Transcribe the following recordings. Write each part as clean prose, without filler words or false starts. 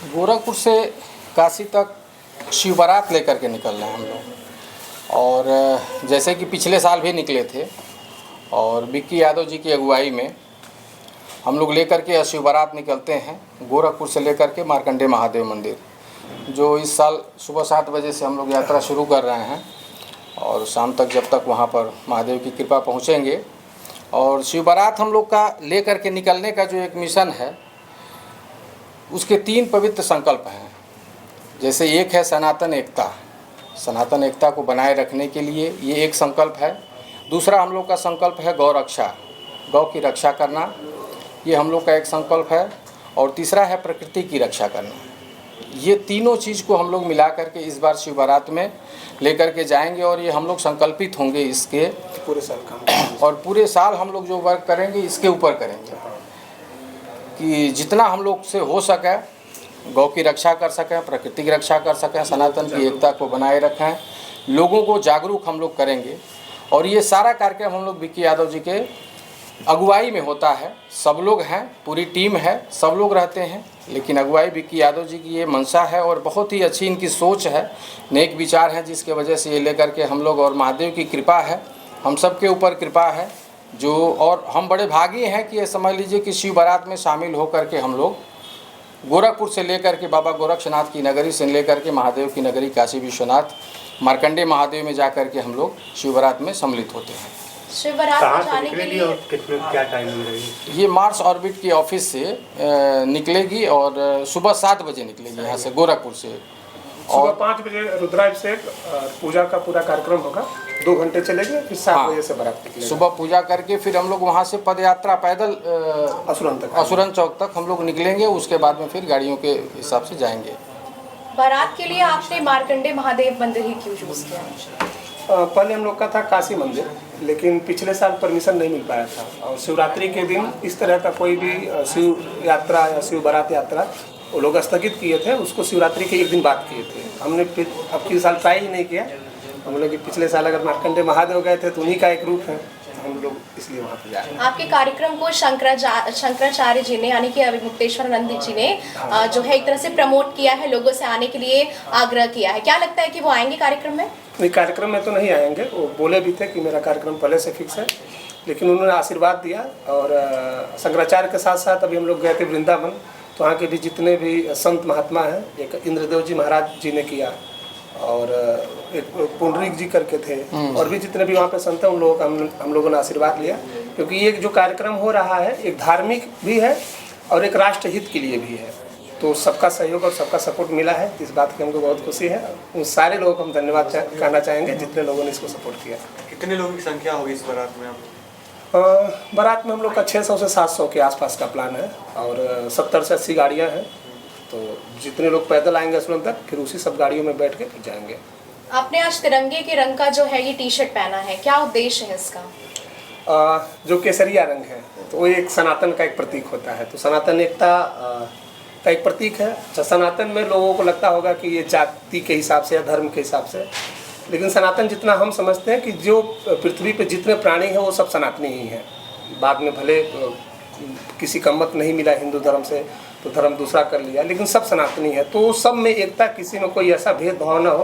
गोरखपुर से काशी तक शिव बारात लेकर के निकल रहे हैं हम लोग। और जैसे कि पिछले साल भी निकले थे और विक्की यादव जी की अगुवाई में हम लोग लेकर के शिव बारात निकलते हैं गोरखपुर से लेकर के मार्कंडे महादेव मंदिर, जो इस साल सुबह 7 बजे से हम लोग यात्रा शुरू कर रहे हैं और शाम तक जब तक वहाँ पर महादेव की कृपा पहुँचेंगे। और शिव बारात हम लोग का लेकर के निकलने का जो एक मिशन है, उसके 3 पवित्र संकल्प हैं। जैसे एक है सनातन एकता, सनातन एकता को बनाए रखने के लिए ये एक संकल्प है। दूसरा हम लोग का संकल्प है गौ रक्षा, गौ की रक्षा करना, ये हम लोग का एक संकल्प है। और तीसरा है प्रकृति की रक्षा करना। ये तीनों चीज़ को हम लोग मिला करके इस बार शिव बारात में लेकर के जाएंगे और ये हम लोग संकल्पित होंगे इसके पूरे साल काम और पूरे साल हम लोग जो वर्क करेंगे इसके ऊपर करेंगे कि जितना हम लोग से हो सके गौ की रक्षा कर सकें, प्रकृति की रक्षा कर सकें, सनातन की एकता को बनाए रखें, लोगों को जागरूक हम लोग करेंगे। और ये सारा कार्यक्रम हम लोग विक्की यादव जी के अगुवाई में होता है। सब लोग हैं, पूरी टीम है, सब लोग रहते हैं, लेकिन अगुवाई विक्की यादव जी की ये मंशा है और बहुत ही अच्छी इनकी सोच है, नेक विचार हैं, जिसके वजह से ये लेकर के हम लोग, और महादेव की कृपा है, हम सब के ऊपर कृपा है जो, और हम बड़े भागी हैं कि ये समझ लीजिए कि शिव बारात में शामिल होकर के हम लोग गोरखपुर से लेकर के बाबा गोरक्षनाथ की नगरी से लेकर के महादेव की नगरी काशी विश्वनाथ मार्कंडे महादेव में जाकर के हम लोग शिव बारात में सम्मिलित होते हैं। शिव बारात में जाने के लिए और कितने क्या टाइमिंग रहेगी? ये मार्स ऑर्बिट की ऑफिस से निकलेगी और सुबह 7 बजे निकलेगी यहाँ से गोरखपुर से। सुबह 5 बजे रुद्राभिषेक पूजा का पूरा कार्यक्रम होगा, 2 घंटे चलेगी, फिर 7 बजे से बारात निकलेगी। सुबह पूजा करके फिर हम लोग वहाँ से पद यात्रा पैदल असुरन चौक तक हम लोग निकलेंगे। उसके बाद में फिर गाड़ियों के हिसाब से जाएंगे। बारात के लिए आपने मार्कंडे महादेव मंदिर ही क्यों चूज किया? पहले हम लोग का था काशी मंदिर, लेकिन पिछले साल परमिशन नहीं मिल पाया था और शिवरात्रि के दिन इस तरह का कोई भी शिव यात्रा या शिव बारात यात्रा वो लोग स्थगित किए थे, उसको शिवरात्रि के 1 दिन बाद किए थे। हमने फिर अब की साल ट्राई ही नहीं किया। हम लोग पिछले साल अगर मार्कंडे महादेव गए थे तो उन्हीं का एक रूप है, हम लोग इसलिए वहाँ पे जाए। आपके कार्यक्रम को शंकराचार्य जी ने यानी कि अभिमुक्तेश्वरानंद जी ने जो है एक तरह से प्रमोट किया है, लोगों से आने के लिए आग्रह किया है। क्या लगता है कि वो आएंगे कार्यक्रम में? नहीं, कार्यक्रम में तो नहीं आएंगे। वो बोले भी थे कि मेरा कार्यक्रम पहले से फिक्स है, लेकिन उन्होंने आशीर्वाद दिया। और शंकराचार्य के साथ साथ अभी हम लोग गए थे वृंदावन, तो वहाँ के भी जितने भी संत महात्मा हैं, एक इंद्रदेव जी महाराज जी ने किया और एक पुंडरीक जी करके थे, और भी जितने भी वहाँ पे संत हैं उन लोगों का हम लोगों ने आशीर्वाद लिया। क्योंकि ये जो कार्यक्रम हो रहा है एक धार्मिक भी है और एक राष्ट्र हित के लिए भी है, तो सबका सहयोग और सबका सपोर्ट मिला है। इस बात की हमको बहुत खुशी है। उन सारे लोगों को हम धन्यवाद कहना चाहेंगे जितने लोगों ने इसको सपोर्ट किया। कितने लोगों की संख्या होगी इस बारात में? बारात में हम लोग का 600 से 700 के आसपास का प्लान है और 70 से 80 गाड़ियाँ हैं। तो जितने लोग पैदल आएंगे असुरन तक, फिर उसी सब गाड़ियों में बैठ के फिर जाएंगे। आपने आज तिरंगे के रंग का जो है ये टी-शर्ट पहना है, क्या उद्देश्य है इसका? जो केसरिया रंग है तो वो एक सनातन का एक प्रतीक होता है, तो सनातन एकता का एक प्रतीक है। सनातन में लोगों को लगता होगा कि ये जाति के हिसाब से या धर्म के हिसाब से, लेकिन सनातन जितना हम समझते हैं कि जो पृथ्वी पे जितने प्राणी हैं वो सब सनातनी ही हैं। बाद में भले किसी का मत नहीं मिला हिंदू धर्म से तो धर्म दूसरा कर लिया, लेकिन सब सनातनी है। तो सब में एकता, किसी में कोई ऐसा भेदभाव ना हो।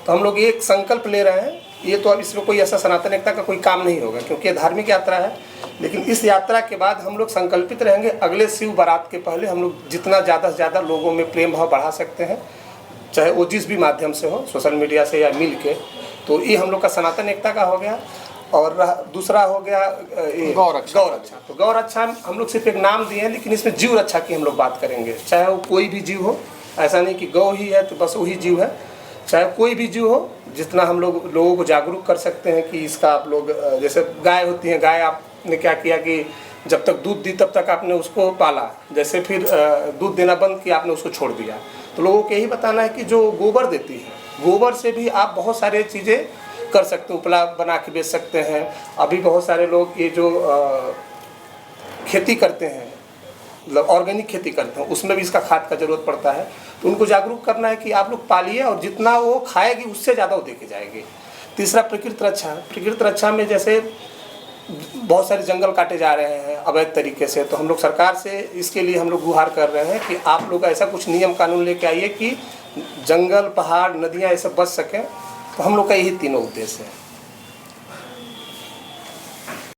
तो हम लोग एक संकल्प ले रहे हैं, ये तो अब इसमें कोई ऐसा सनातन एकता का कोई काम नहीं होगा क्योंकि ये धार्मिक यात्रा है, लेकिन इस यात्रा के बाद हम लोग संकल्पित रहेंगे अगले शिव बारात के पहले हम लोग जितना ज़्यादा से ज़्यादा लोगों में प्रेम भाव बढ़ा सकते हैं, चाहे वो जिस भी माध्यम से हो, सोशल मीडिया से या मिल के। तो ये हम लोग का सनातन एकता का हो गया। और दूसरा हो गया गौ रक्षा। तो गौ रक्षा हम लोग सिर्फ एक नाम दिए हैं, लेकिन इसमें जीव रक्षा की हम लोग बात करेंगे। चाहे वो कोई भी जीव हो, ऐसा नहीं कि गौ ही है तो बस वही जीव है, चाहे कोई भी जीव हो, जितना हम लोग लोगों को जागरूक कर सकते हैं कि इसका आप लोग, जैसे गाय होती है, गाय आपने क्या किया कि जब तक दूध दी तब तक आपने उसको पाला, जैसे फिर दूध देना बंद किया आपने उसको छोड़ दिया। तो लोगों को यही बताना है कि जो गोबर देती है, गोबर से भी आप बहुत सारे चीज़ें कर सकते हो, उपला बना के बेच सकते हैं। अभी बहुत सारे लोग ये जो खेती करते हैं, मतलब ऑर्गेनिक खेती करते हैं, उसमें भी इसका खाद का जरूरत पड़ता है। तो उनको जागरूक करना है कि आप लोग पालिए और जितना वो खाएगी उससे ज़्यादा वो दे के जाएगी। तीसरा प्रकृति रक्षा। प्रकृति रक्षा में जैसे बहुत सारे जंगल काटे जा रहे हैं अवैध तरीके से। तो हम लोग सरकार से इसके लिए हम लोग गुहार कर रहे हैं कि आप लोग ऐसा कुछ नियम कानून लेके आइए कि जंगल, पहाड़, नदियाँ ये सब बच सकें। तो हम लोग का यही तीनों उद्देश्य है।